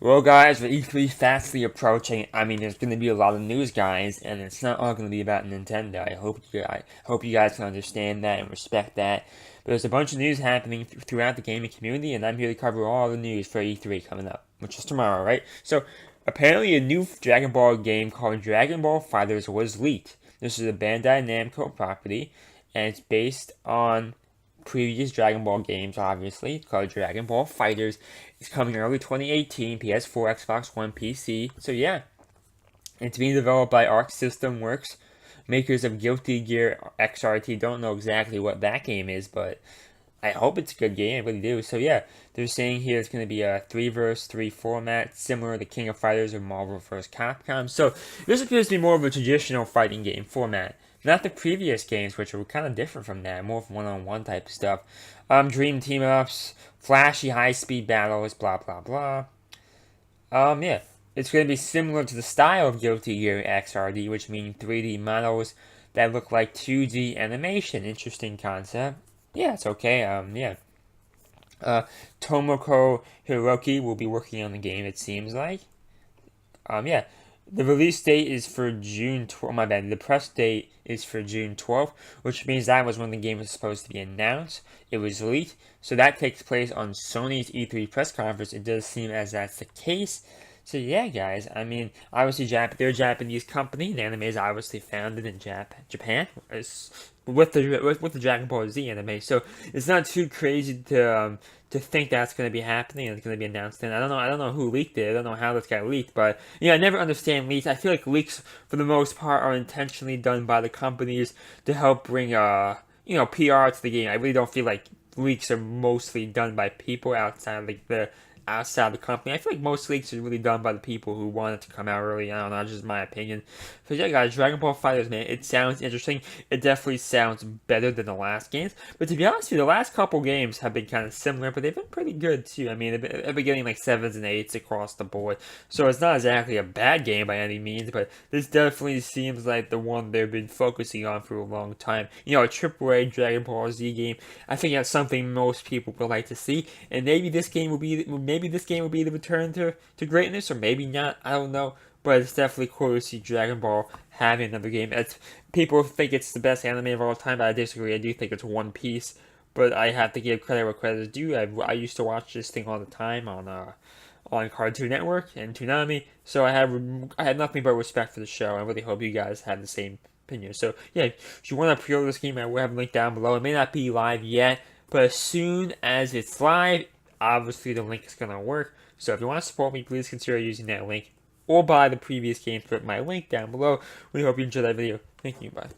Well, guys, with E3 fastly approaching, I mean, there's going to be a lot of news, guys, and it's not all going to be about Nintendo. I hope you guys can understand that and respect that. But there's a bunch of news happening throughout the gaming community, and I'm here to cover all the news for E3 coming up, which is tomorrow, right? So, apparently, a new Dragon Ball game called Dragon Ball Fighters was leaked. This is a Bandai Namco property, and it's based on previous Dragon Ball games, obviously. It's called Dragon Ball Fighters. It's coming early 2018, PS4, Xbox One, PC. So yeah, it's being developed by Arc System Works, makers of Guilty Gear XRT. Don't know exactly what that game is, but I hope it's a good game. I really do. So yeah, they're saying here it's going to be a 3 vs 3 format, similar to King of Fighters or Marvel vs. Capcom. So this appears to be more of a traditional fighting game format. Not the previous games, which were kind of different from that, more of one-on-one type of stuff. Dream team-ups, flashy high-speed battles, blah blah blah. Yeah, it's going to be similar to the style of Guilty Gear XRD, which means 3D models that look like 2D animation. Interesting concept. Yeah, it's okay. Yeah. Tomoko Hiroki will be working on the game, it seems like. Yeah. The release date is for June 12th. My bad. The press date is for June 12th, which means that was when the game was supposed to be announced. It was leaked. So that takes place on Sony's E3 press conference. It does seem as that's the case. So yeah, guys. I mean, obviously, they're a Japanese company. The anime is obviously founded in Japan. With the Dragon Ball Z anime, so it's not too crazy to think that's going to be happening and it's going to be announced. And I don't know who leaked it. I don't know how this got leaked, but yeah, I never understand leaks. I feel like leaks for the most part are intentionally done by the companies to help bring PR to the game. I really don't feel like leaks are mostly done by people outside the company. I feel like most leaks are really done by the people who want it to come out early. I don't know, that's just my opinion. So yeah, guys, Dragon Ball FighterZ, man, it sounds interesting. It definitely sounds better than the last games. But to be honest with you, the last couple games have been kind of similar, but they've been pretty good too. I mean, they've been getting like 7s and 8s across the board. So it's not exactly a bad game by any means, but this definitely seems like the one they've been focusing on for a long time. You know, a AAA Dragon Ball Z game. I think that's something most people would like to see, and maybe this game will be the return to greatness, or maybe not. I don't know, but it's definitely cool to see Dragon Ball having another game. People think it's the best anime of all time, but I disagree. I do think it's One Piece, but I have to give credit where credit is due. I used to watch this thing all the time on Cartoon Network and Toonami, so I had nothing but respect for the show. I really hope you guys have the same opinion. So yeah, if you want to pre-order this game, I will have a link down below. It may not be live yet, but as soon as it's live, obviously the link is going to work. So if you want to support me, please consider using that link or buy the previous games with my link down below. We hope you enjoyed that video. Thank you. Bye.